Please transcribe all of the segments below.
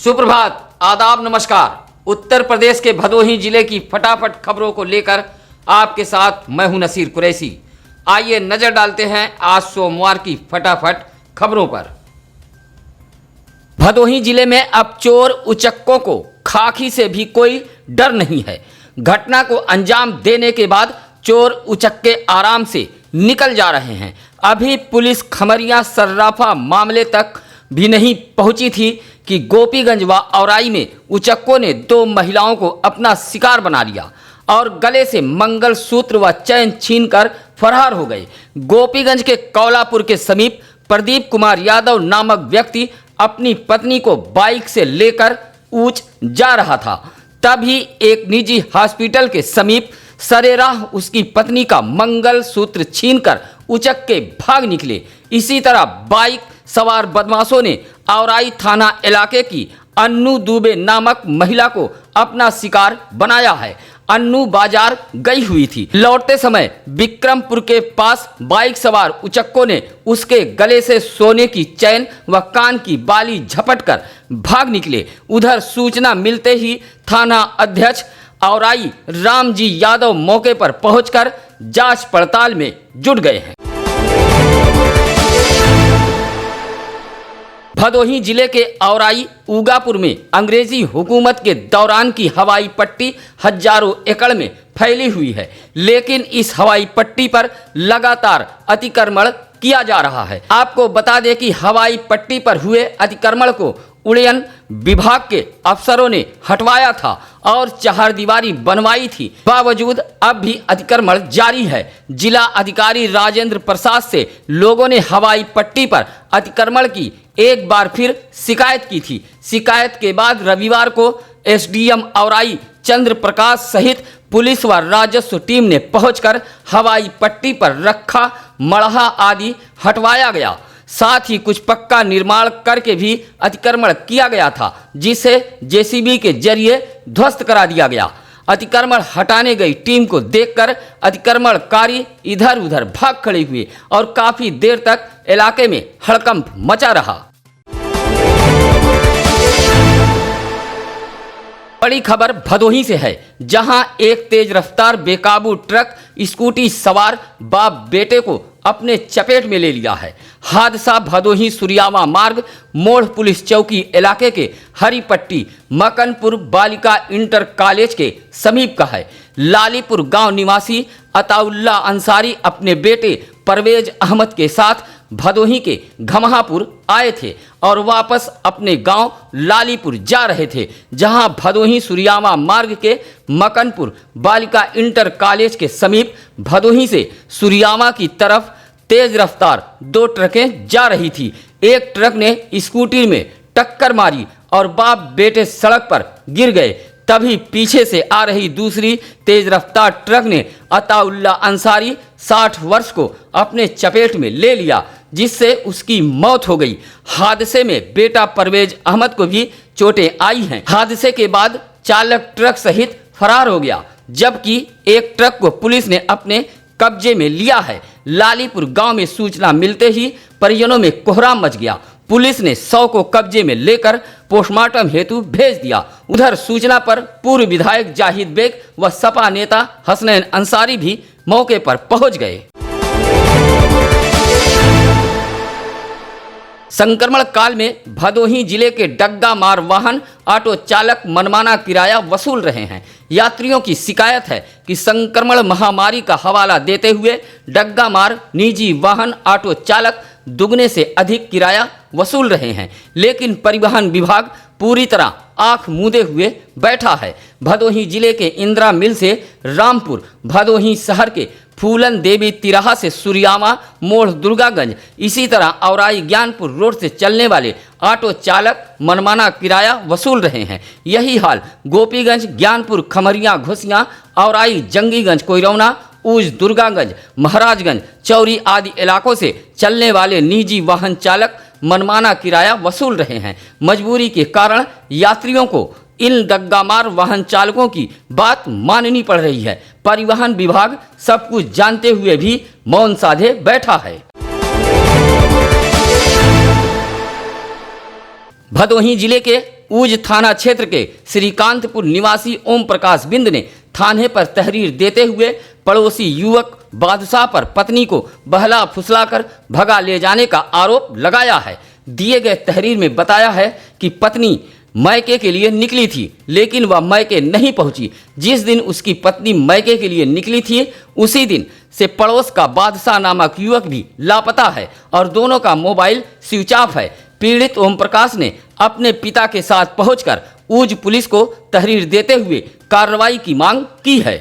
सुप्रभात, आदाब, नमस्कार। उत्तर प्रदेश के भदोही जिले की फटाफट खबरों को लेकर आपके साथ मैं हूं नसीर कुरैशी। आइए नजर डालते हैं आज सोमवार की फटाफट खबरों पर। भदोही जिले में अब चोर उचक्कों को खाकी से भी कोई डर नहीं है। घटना को अंजाम देने के बाद चोर उचक्के आराम से निकल जा रहे हैं। अभी पुलिस खमरिया सर्राफा मामले तक भी नहीं पहुंची थी कि गोपीगंज व औराई में उचक्कों ने 2 महिलाओं को अपना शिकार बना लिया और गले से मंगलसूत्र व चैन छीनकर फरार हो गए। गोपीगंज के कौलापुर के समीप प्रदीप कुमार यादव नामक व्यक्ति अपनी पत्नी को बाइक से लेकर ऊंच जा रहा था। तभी एक निजी हॉस्पिटल के समीप सरेराह उसकी पत्नी का मंगलसूत्र छीनकर उचक्के भाग निकले। इसी तरह बाइक सवार बदमाशों ने औराई थाना इलाके की अन्नू दुबे नामक महिला को अपना शिकार बनाया है। अन्नू बाजार गई हुई थी। लौटते समय विक्रमपुर के पास बाइक सवार उचक्कों ने उसके गले से सोने की चैन व कान की बाली झपटकर भाग निकले। उधर सूचना मिलते ही थाना अध्यक्ष औराई रामजी यादव मौके पर पहुंचकर जांच पड़ताल में जुट गए हैं। भदोही जिले के औराई उगापुर में अंग्रेजी हुकूमत के दौरान की हवाई पट्टी हजारों एकड़ में फैली हुई है, लेकिन इस हवाई पट्टी पर लगातार अतिक्रमण किया जा रहा है। आपको बता दें कि हवाई पट्टी पर हुए अतिक्रमण को उड़यन विभाग के अफसरों ने हटवाया था और चहारदीवारी बनवाई थी। बावजूद अब भी अतिक्रमण जारी है। जिला अधिकारी राजेंद्र प्रसाद से लोगों ने हवाई पट्टी पर अतिक्रमण की एक बार फिर शिकायत की थी। शिकायत के बाद रविवार को एसडीएम औराई चंद्र प्रकाश सहित पुलिस व राजस्व टीम ने पहुंचकर हवाई पट्टी पर रखा मड़हा आदि हटवाया गया। साथ ही कुछ पक्का निर्माण करके भी अतिक्रमण किया गया था, जिसे जेसीबी के जरिए ध्वस्त करा दिया गया। अतिक्रमण हटाने गई टीम को देखकर अतिक्रमणकारी इधर उधर भाग खड़े हुए और काफी देर तक इलाके में हड़कंप मचा रहा। बड़ी खबर भदोही से है, जहां एक तेज रफ्तार बेकाबू ट्रक स्कूटी सवार बाप बेटे को अपने चपेट में ले लिया है। हादसा भदोही सुरियावा मार्ग मोड़ पुलिस चौकी इलाके के हरिपट्टी मकनपुर बालिका इंटर कॉलेज के समीप का है। लालीपुर गांव निवासी अताउल्ला अंसारी अपने बेटे परवेज अहमद के साथ भदोही के घमहापुर आए थे और वापस अपने गांव लालीपुर जा रहे थे, जहां भदोही सुरियावा मार्ग के मकनपुर बालिका इंटर कॉलेज के समीप भदोही से सुरियावा की तरफ तेज रफ्तार 2 ट्रकें जा रही थी। एक ट्रक ने स्कूटी में टक्कर मारी और बाप बेटे सड़क पर गिर गए। तभी पीछे से आ रही दूसरी तेज रफ्तार ट्रक ने अताउल्ला अंसारी 60 वर्ष को अपने चपेट में ले लिया, जिससे उसकी मौत हो गई। हादसे में बेटा परवेज अहमद को भी चोटें आई हैं। हादसे के बाद चालक ट्रक सहित फरार हो गया, जबकि एक ट्रक को पुलिस ने अपने कब्जे में लिया है। लालीपुर गांव में सूचना मिलते ही परिजनों में कोहराम मच गया। पुलिस ने 100 को कब्जे में लेकर पोस्टमार्टम हेतु भेज दिया। उधर सूचना पर पूर्व विधायक जाहिद बेग व सपा नेता हसनैन अंसारी भी मौके पर पहुंच गए। संक्रमण काल में भदोही जिले के डग्गा मार वाहन ऑटो चालक मनमाना किराया वसूल रहे हैं। यात्रियों की शिकायत है कि संक्रमण महामारी का हवाला देते हुए डग्गा मार निजी वाहन ऑटो चालक दुगने से अधिक किराया वसूल रहे हैं, लेकिन परिवहन विभाग पूरी तरह आंख मूंदे हुए बैठा है। भदोही जिले के इंदिरा मिल से रामपुर, भदोही शहर के फूलन देवी तिराहा से सुरियावा मोड़ दुर्गागंज, इसी तरह औराई ज्ञानपुर रोड से चलने वाले ऑटो चालक मनमाना किराया वसूल रहे हैं। यही हाल गोपीगंज, ज्ञानपुर, खमरिया, घोसिया, औराई, जंगीगंज, कोइरौना, ऊज, दुर्गागंज, महाराजगंज, चौरी आदि इलाकों से चलने वाले निजी वाहन चालक मनमाना किराया वसूल रहे हैं। मजबूरी के कारण यात्रियों को इन डग्गामार वाहन चालकों की बात माननी पड़ रही है। परिवहन विभाग सब कुछ जानते हुए भी मौन साधे बैठा है। भदोही जिले के ऊज थाना क्षेत्र के श्रीकांतपुर निवासी ओम प्रकाश बिंद ने थाने पर तहरीर देते हुए पड़ोसी युवक बादशाह पर पत्नी को बहला फुसलाकर भगा ले जाने का आरोप लगाया है। दिए गए तहरीर में बताया है कि पत्नी मैके के लिए निकली थी, लेकिन वह मैके नहीं पहुंची। जिस दिन उसकी पत्नी मैके के लिए निकली थी उसी दिन से पड़ोस का बादशाह नामक युवक भी लापता है और दोनों का मोबाइल स्विच ऑफ है। पीड़ित ओम प्रकाश ने अपने पिता के साथ पहुंचकर ऊज पुलिस को तहरीर देते हुए कार्रवाई की मांग की है।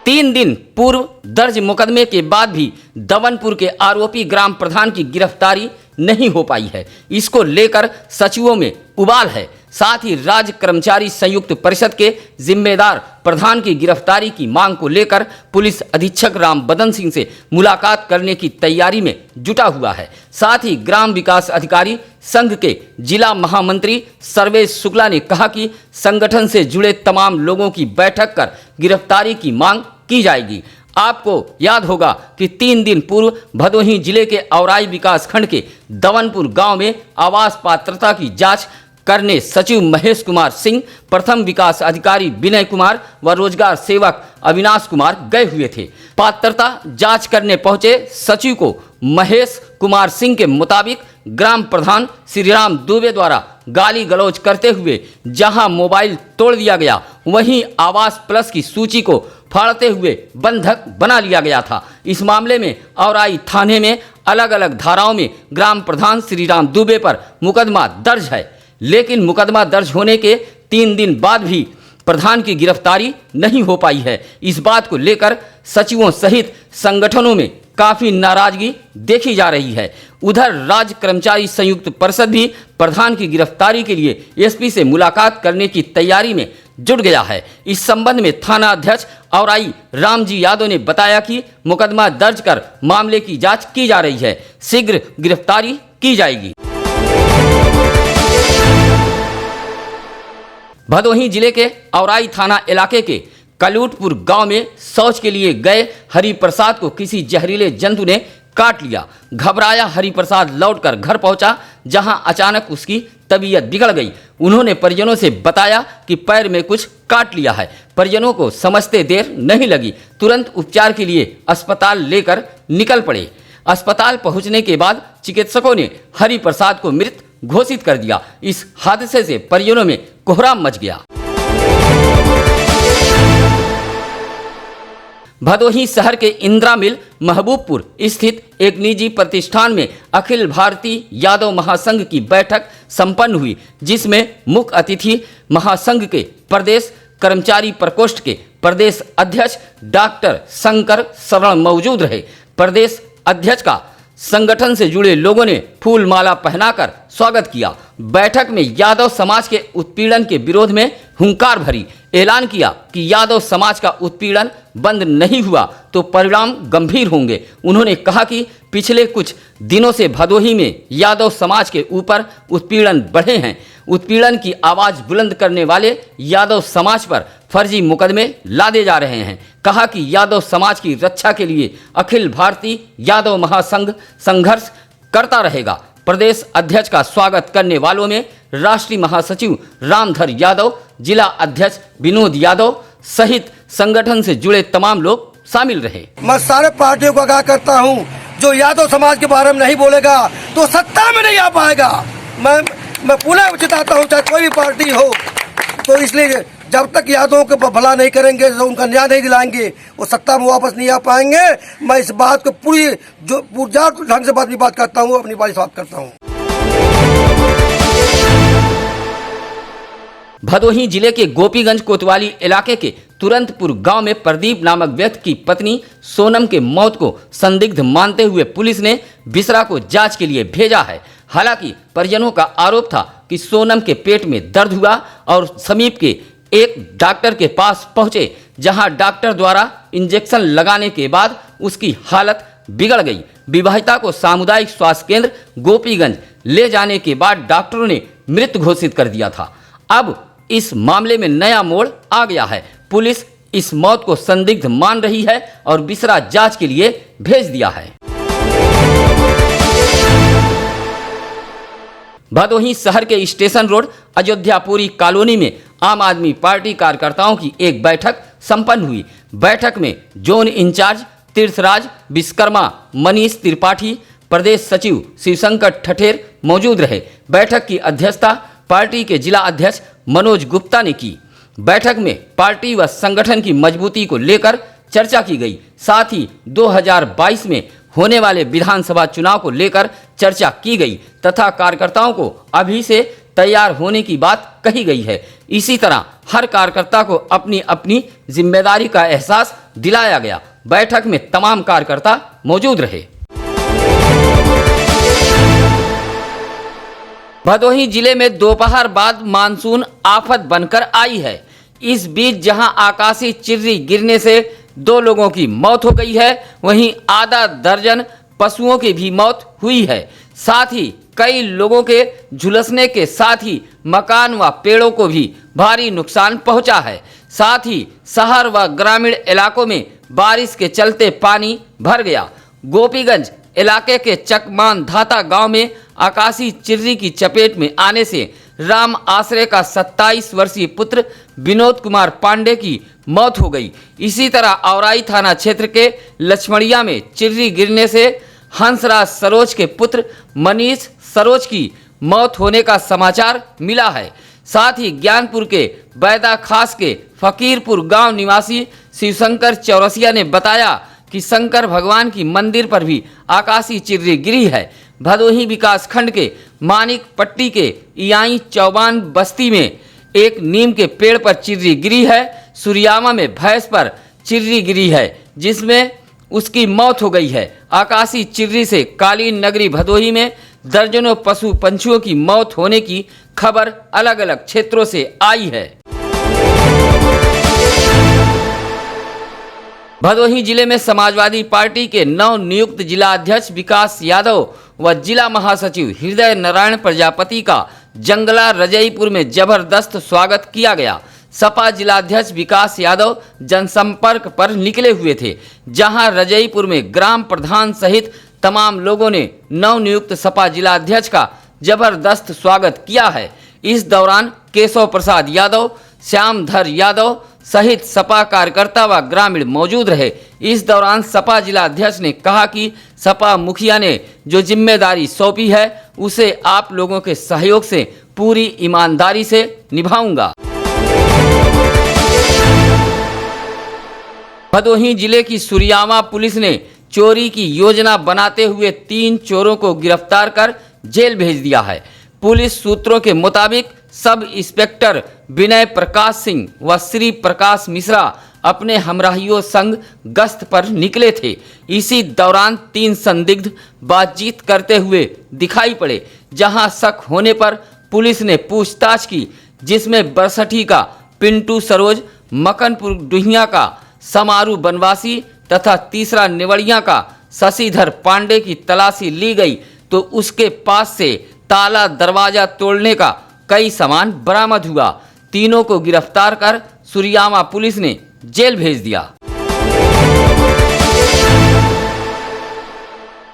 3 दिन पूर्व दर्ज मुकदमे के बाद भी दवनपुर के आरोपी ग्राम प्रधान की गिरफ्तारी नहीं हो पाई है। इसको लेकर सचिवों में उबाल है। साथ ही राज्य कर्मचारी संयुक्त परिषद के जिम्मेदार प्रधान की गिरफ्तारी की मांग को लेकर पुलिस अधीक्षक राम बदन सिंह से मुलाकात करने की तैयारी में जुटा हुआ है। साथ ही ग्राम विकास अधिकारी संघ के जिला महामंत्री सर्वेश शुक्ला ने कहा कि संगठन से जुड़े तमाम लोगों की बैठक कर गिरफ्तारी की मांग की जाएगी। आपको याद होगा कि 3 दिन पूर्व भदोही जिले के औराई विकास खंड के दवनपुर गांव में आवास पात्रता की जांच करने सचिव महेश कुमार सिंह, प्रथम विकास अधिकारी विनय कुमार व रोजगार सेवक अविनाश कुमार गए हुए थे। पात्रता जांच करने पहुंचे सचिव को महेश कुमार सिंह के मुताबिक ग्राम प्रधान श्रीराम दुबे द्वारा गाली गलौज करते हुए जहां मोबाइल तोड़ दिया गया, वहीं आवास प्लस की सूची को फाड़ते हुए बंधक बना लिया गया था। इस मामले में औराई थाने में अलग अलग धाराओं में ग्राम प्रधान श्रीराम दुबे पर मुकदमा दर्ज है, लेकिन मुकदमा दर्ज होने के 3 दिन बाद भी प्रधान की गिरफ्तारी नहीं हो पाई है। इस बात को लेकर सचिवों सहित संगठनों में काफी नाराजगी देखी जा रही है। उधर राज्य कर्मचारी संयुक्त परिषद भी प्रधान की गिरफ्तारी के लिए एसपी से मुलाकात करने की तैयारी में जुट गया है। इस संबंध में थाना अध्यक्ष औराई रामजी यादव ने बताया कि मुकदमा दर्ज कर मामले की जांच की जा रही है, शीघ्र गिरफ्तारी की जाएगी। भदोही जिले के औराई थाना इलाके के कलूटपुर गांव में शौच के लिए गए हरिप्रसाद को किसी जहरीले जंतु ने काट लिया। घबराया हरिप्रसाद लौटकर घर पहुंचा, जहां अचानक उसकी तबीयत बिगड़ गई। उन्होंने परिजनों से बताया कि पैर में कुछ काट लिया है। परिजनों को समझते देर नहीं लगी, तुरंत उपचार के लिए अस्पताल लेकर निकल पड़े। अस्पताल पहुंचने के बाद चिकित्सकों ने हरिप्रसाद को मृत घोषित कर दिया। इस हादसे से परिजनों में कोहराम मच गया। भदोही शहर के इंदिरा मिल महबूबपुर स्थित एक निजी प्रतिष्ठान में अखिल भारतीय यादव महासंघ की बैठक संपन्न हुई, जिसमें मुख्य अतिथि महासंघ के प्रदेश कर्मचारी प्रकोष्ठ के प्रदेश अध्यक्ष डॉक्टर शंकर शरण मौजूद रहे। प्रदेश अध्यक्ष का संगठन से जुड़े लोगों ने फूल माला पहनाकर स्वागत किया। बैठक में यादव समाज के उत्पीड़न के विरोध में हुंकार भरी, ऐलान किया कि यादव समाज का उत्पीड़न बंद नहीं हुआ तो परिणाम गंभीर होंगे। उन्होंने कहा कि पिछले कुछ दिनों से भदोही में यादव समाज के ऊपर उत्पीड़न बढ़े हैं। उत्पीड़न की आवाज बुलंद करने वाले यादव समाज पर फर्जी मुकदमे लादे जा रहे हैं। कहा कि यादव समाज की रक्षा के लिए अखिल भारतीय यादव महासंघ संघर्ष करता रहेगा। प्रदेश अध्यक्ष का स्वागत करने वालों में राष्ट्रीय महासचिव रामधर यादव, जिला अध्यक्ष विनोद यादव सहित संगठन से जुड़े तमाम लोग शामिल रहे। मैं सारे पार्टियों को आगाह करता हूं, जो यादव समाज के बारे में नहीं बोलेगा तो सत्ता में नहीं आ पाएगा। मैं पुनः चेताता हूं, चाहे कोई भी पार्टी हो, तो इसलिए जब तक यादवों को भला नहीं करेंगे, जो उनका न्याय नहीं दिलाएंगे, वो सत्ता में वापस नहीं आ पाएंगे। मैं इस बात को पूरी ढंग से बात करता हूँ, अपनी बात समाप्त करता हूँ। भदोही जिले के गोपीगंज कोतवाली इलाके के तुरंतपुर गांव में प्रदीप नामक व्यक्ति की पत्नी सोनम के मौत को संदिग्ध मानते हुए पुलिस ने बिसरा को जांच के लिए भेजा है। हालांकि परिजनों का आरोप था कि सोनम के पेट में दर्द हुआ और समीप के एक डॉक्टर के पास पहुंचे, जहां डॉक्टर द्वारा इंजेक्शन लगाने के बाद उसकी हालत बिगड़ गई। विवाहिता को सामुदायिक स्वास्थ्य केंद्र गोपीगंज ले जाने के बाद डॉक्टरों ने मृत घोषित कर दिया था। अब इस मामले में नया मोड़ आ गया है। पुलिस इस मौत को संदिग्ध मान रही है और बिसरा जांच के लिए भेज दिया है। भदोही शहर के स्टेशन रोड अयोध्यापुरी कॉलोनी में आम आदमी पार्टी कार्यकर्ताओं की एक बैठक संपन्न हुई। बैठक में जोन इंचार्ज तीर्थराज विश्वकर्मा, मनीष त्रिपाठी, प्रदेश सचिव शिवशंकर ठठेर मौजूद रहे। बैठक की अध्यक्षता पार्टी के जिला अध्यक्ष मनोज गुप्ता ने की। बैठक में पार्टी व संगठन की मजबूती को लेकर चर्चा की गई। साथ ही 2022 में होने वाले विधानसभा चुनाव को लेकर चर्चा की गई तथा कार्यकर्ताओं को अभी से तैयार होने की बात कही गई है। इसी तरह हर कार्यकर्ता को अपनी अपनी जिम्मेदारी का एहसास दिलाया गया। बैठक में तमाम कार्यकर्ता मौजूद रहे। भदोही जिले में दोपहर बाद मानसून आफत बनकर आई है। इस बीच जहां आकाशीय चिर्री गिरने से 2 लोगों की मौत हो गई है, वहीं आधा दर्जन पशुओं की भी मौत हुई है। साथ ही कई लोगों के झुलसने के साथ ही मकान व पेड़ों को भी भारी नुकसान पहुंचा है। साथ ही शहर व ग्रामीण इलाकों में बारिश के चलते पानी भर गया। गोपीगंज इलाके के चकमान धाता गांव में आकाशीय चिर्री की चपेट में आने से राम आश्रय का 27 वर्षीय पुत्र विनोद कुमार पांडे की मौत हो गई। इसी तरह औराई थाना क्षेत्र के लक्ष्मणिया में चिर्री गिरने से हंसराज सरोज के पुत्र मनीष सरोज की मौत होने का समाचार मिला है। साथ ही ज्ञानपुर के बैदा खास के फकीरपुर गांव निवासी शिवशंकर चौरसिया ने बताया कि शंकर भगवान की मंदिर पर भी आकाशीय चिर्री गिरी है। भदोही विकास खंड के मानिक पट्टी के इयाई चौबान बस्ती में एक नीम के पेड़ पर चिर्री गिरी है। सुरियामा में भैंस पर चिर्री गिरी है जिसमें उसकी मौत हो गई है। आकाशीय चिर्री से कालीन नगरी भदोही में दर्जनों पशु पंछियों की मौत होने की खबर अलग अलग क्षेत्रों से आई है। भदोही जिले में समाजवादी पार्टी के नव नियुक्त जिला अध्यक्ष विकास यादव व जिला महासचिव हृदय नारायण प्रजापति का जंगला रजईपुर में जबरदस्त स्वागत किया गया। सपा जिलाध्यक्ष विकास यादव जनसंपर्क पर निकले हुए थे, जहां रजईपुर में ग्राम प्रधान सहित तमाम लोगों ने नवनियुक्त सपा जिलाध्यक्ष का जबरदस्त स्वागत किया है। इस दौरान केशव प्रसाद यादव, श्यामधर यादव सहित सपा कार्यकर्ता व ग्रामीण मौजूद रहे। इस दौरान सपा जिलाध्यक्ष ने कहा कि सपा मुखिया ने जो जिम्मेदारी सौंपी है उसे आप लोगों के सहयोग से पूरी ईमानदारी से निभाऊंगा। भदोही जिले की सुरियामा पुलिस ने चोरी की योजना बनाते हुए 3 चोरों को गिरफ्तार कर जेल भेज दिया है। पुलिस सूत्रों के मुताबिक सब इंस्पेक्टर विनय प्रकाश सिंह व श्री प्रकाश मिश्रा अपने हमराहियों संग गश्त पर निकले थे। इसी दौरान 3 संदिग्ध बातचीत करते हुए दिखाई पड़े, जहां शक होने पर पुलिस ने पूछताछ की, जिसमें बरसठी का पिंटू सरोज, मकनपुर डुहिया का समारू बनवासी तथा तीसरा निवड़िया का शशिधर पांडे की तलाशी ली गई तो उसके पास से ताला दरवाजा तोड़ने का कई सामान बरामद हुआ। तीनों को गिरफ्तार कर सुरियामा पुलिस ने जेल भेज दिया।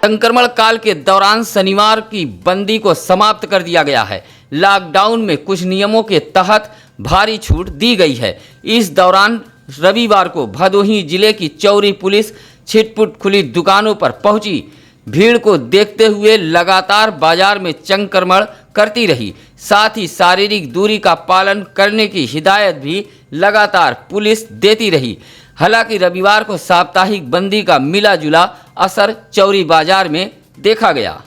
संक्रमण काल के दौरान शनिवार की बंदी को समाप्त कर दिया गया है। लॉकडाउन में कुछ नियमों के तहत भारी छूट दी गई है। इस दौरान रविवार को भदोही जिले की चौरी पुलिस छिटपुट खुली दुकानों पर पहुंची। भीड़ को देखते हुए लगातार बाजार में संक्रमण करती रही। साथ ही शारीरिक दूरी का पालन करने की हिदायत भी लगातार पुलिस देती रही। हालांकि रविवार को साप्ताहिक बंदी का मिला जुला असर चौरी बाजार में देखा गया।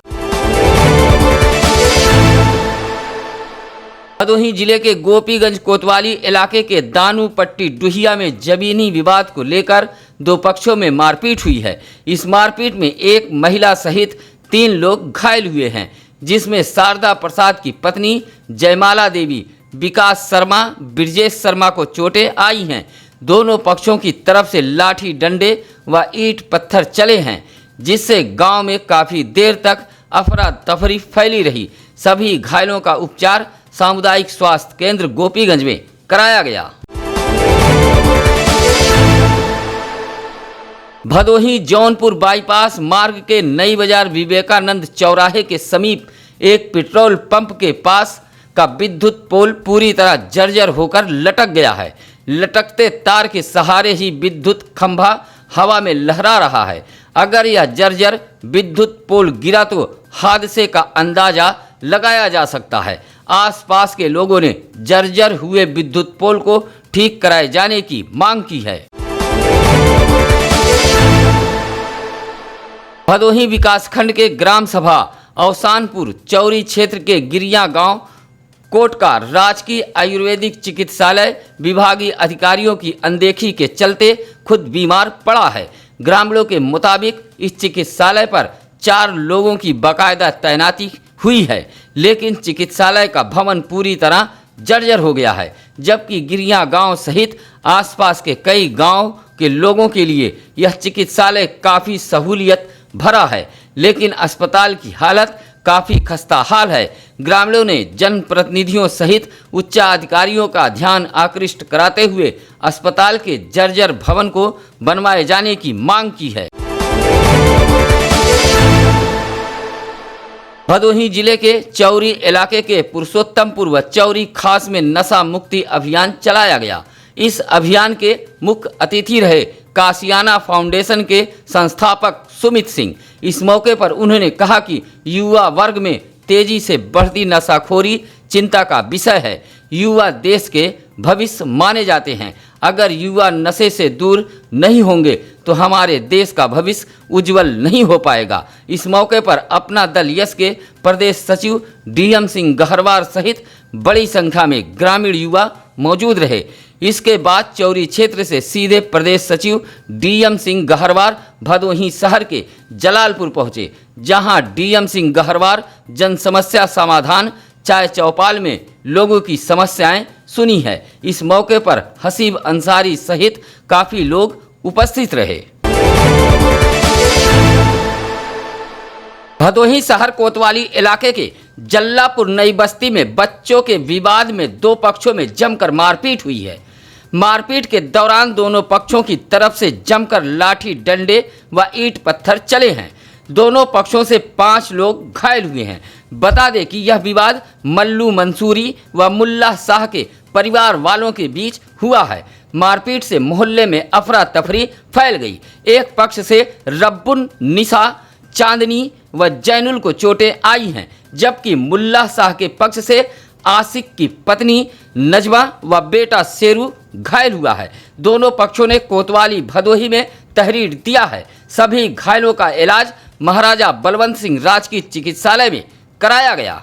भदोही जिले के गोपीगंज कोतवाली इलाके के दानू पट्टी डुहिया में जमीनी विवाद को लेकर 2 पक्षों में मारपीट हुई है। इस मारपीट में एक महिला सहित 3 लोग घायल हुए हैं, जिसमें शारदा प्रसाद की पत्नी जयमाला देवी, विकास शर्मा, ब्रजेश शर्मा को चोटें आई हैं। दोनों पक्षों की तरफ से लाठी डंडे व ईंट पत्थर चले हैं, जिससे गांव में काफ़ी देर तक अफरा तफरी फैली रही। सभी घायलों का उपचार सामुदायिक स्वास्थ्य केंद्र गोपीगंज में कराया गया। भदोही जौनपुर बाईपास मार्ग के नई बाजार विवेकानंद चौराहे के समीप एक पेट्रोल पंप के पास का विद्युत पोल पूरी तरह जर्जर होकर लटक गया है। लटकते तार के सहारे ही विद्युत खंभा हवा में लहरा रहा है। अगर यह जर्जर विद्युत पोल गिरा तो हादसे का अंदाजा लगाया जा सकता है। आसपास के लोगों ने जर्जर हुए विद्युत पोल को ठीक कराए जाने की मांग की है। भदोही विकासखंड के ग्राम सभा अवसानपुर चौरी क्षेत्र के गिरिया गांव कोटका राजकीय आयुर्वेदिक चिकित्सालय विभागीय अधिकारियों की अनदेखी के चलते खुद बीमार पड़ा है। ग्रामीणों के मुताबिक इस चिकित्सालय पर 4 लोगों की बाकायदा तैनाती हुई है, लेकिन चिकित्सालय का भवन पूरी तरह जर्जर हो गया है। जबकि गिरिया गांव सहित आसपास के कई गांव के लोगों के लिए यह चिकित्सालय काफ़ी सहूलियत भरा है, लेकिन अस्पताल की हालत काफ़ी खस्ता हाल है। ग्रामीणों ने जनप्रतिनिधियों सहित उच्चाधिकारियों का ध्यान आकृष्ट कराते हुए अस्पताल के जर्जर भवन को बनवाए जाने की मांग की है। भदोही जिले के चौरी इलाके के पुरुषोत्तमपुर व चौरी खास में नशा मुक्ति अभियान चलाया गया। इस अभियान के मुख्य अतिथि रहे कासियाना फाउंडेशन के संस्थापक सुमित सिंह। इस मौके पर उन्होंने कहा कि युवा वर्ग में तेजी से बढ़ती नशाखोरी चिंता का विषय है। युवा देश के भविष्य माने जाते हैं। अगर युवा नशे से दूर नहीं होंगे तो हमारे देश का भविष्य उज्जवल नहीं हो पाएगा। इस मौके पर अपना दल यस के प्रदेश सचिव डीएम सिंह गहरवार सहित बड़ी संख्या में ग्रामीण युवा मौजूद रहे। इसके बाद चौरी क्षेत्र से सीधे प्रदेश सचिव डीएम सिंह गहरवार भदोही शहर के जलालपुर पहुंचे, जहां डीएम सिंह गहरवार जन समस्या समाधान चाय चौपाल में लोगों की समस्याएं सुनी है। इस मौके पर हसीब अंसारी सहित काफी लोग उपस्थित रहे। भदोही शहर कोतवाली इलाके के जल्लापुर नई बस्ती में बच्चों के विवाद में 2 पक्षों में जमकर मारपीट हुई है। मारपीट के दौरान दोनों पक्षों की तरफ से जमकर लाठी डंडे व ईंट पत्थर चले हैं। दोनों पक्षों से 5 लोग घायल हुए हैं। बता दें कि यह विवाद मल्लू मंसूरी व मुल्ला शाह के परिवार वालों के बीच हुआ है। मारपीट से मोहल्ले में अफरा तफरी फैल गई। एक पक्ष से रब्बुन निसा, चांदनी व जैनुल को चोटें आई हैं, जबकि मुल्ला शाह के पक्ष से आशिक की पत्नी नजमा व बेटा शेरू घायल हुआ है। दोनों पक्षों ने कोतवाली भदोही में तहरीर दिया है। सभी घायलों का इलाज महाराजा बलवंत सिंह राजकीय चिकित्सालय में कराया गया।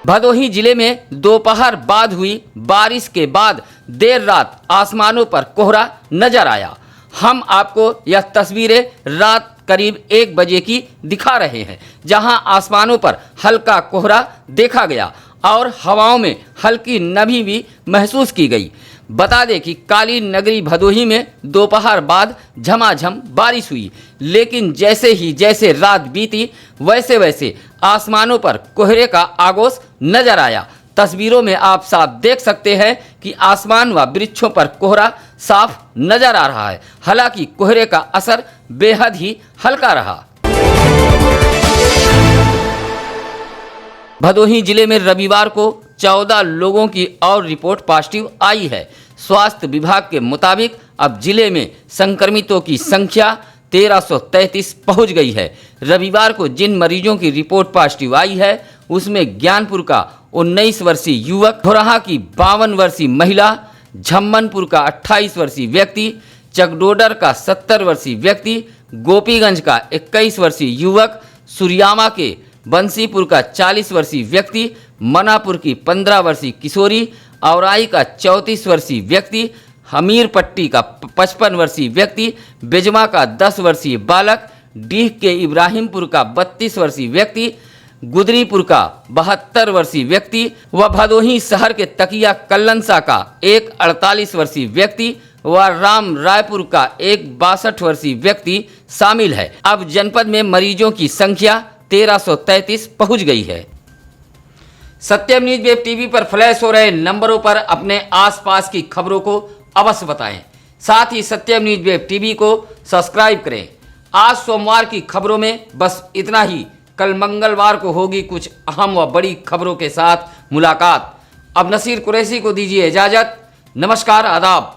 भदोही जिले में दोपहर बाद हुई बारिश के बाद देर रात आसमानों पर कोहरा नजर आया। हम आपको यह तस्वीरें रात करीब 1 बजे की दिखा रहे हैं, जहां आसमानों पर हल्का कोहरा देखा गया और हवाओं में हल्की नमी भी महसूस की गई। बता दें कि काली नगरी भदोही में दोपहर बाद झमाझम बारिश हुई, लेकिन जैसे रात बीती वैसे वैसे आसमानों पर कोहरे का आगोश नजर आया। तस्वीरों में आप साफ देख सकते हैं कि आसमान व वृक्षों पर कोहरा साफ नजर आ रहा है। हालांकि कोहरे का असर बेहद ही हल्का रहा। भदोही जिले में रविवार को 14 लोगों की और रिपोर्ट पॉजिटिव आई है। स्वास्थ्य विभाग के मुताबिक अब जिले में संक्रमितों की संख्या 1333 पहुंच गई है। रविवार को जिन मरीजों की रिपोर्ट पॉजिटिव आई है उसमें ज्ञानपुर का 19 वर्षीय युवक, धोराहा की 52 वर्षीय महिला, झम्मनपुर का 28 वर्षीय व्यक्ति, चकडोडर का 70 वर्षीय व्यक्ति, गोपीगंज का 21 वर्षीय युवक, सुरियामा के बंसीपुर का 40 वर्षीय व्यक्ति, मनापुर की 15 वर्षीय किशोरी, औराई का 34 वर्षीय व्यक्ति, हमीरपट्टी का 55 वर्षीय व्यक्ति, बेजमा का 10 वर्षीय बालक, डीह के इब्राहिमपुर का 32 वर्षीय व्यक्ति, गुदरीपुर का 72 वर्षीय व्यक्ति व भदोही शहर के तकिया कल्लनसा का एक 48 वर्षीय व्यक्ति व राम रायपुर का एक 62 वर्षीय व्यक्ति शामिल है। अब जनपद में मरीजों की संख्या 1333 पहुंच गई है। सत्यम न्यूज वेब टीवी पर फ्लैश हो रहे नंबरों पर अपने आसपास की खबरों को अवश्य बताएं। साथ ही सत्यम न्यूज वेब टीवी को सब्सक्राइब करें। आज सोमवार की खबरों में बस इतना ही। कल मंगलवार को होगी कुछ अहम व बड़ी खबरों के साथ मुलाकात। अब नसीर कुरैशी को दीजिए इजाजत। नमस्कार, आदाब।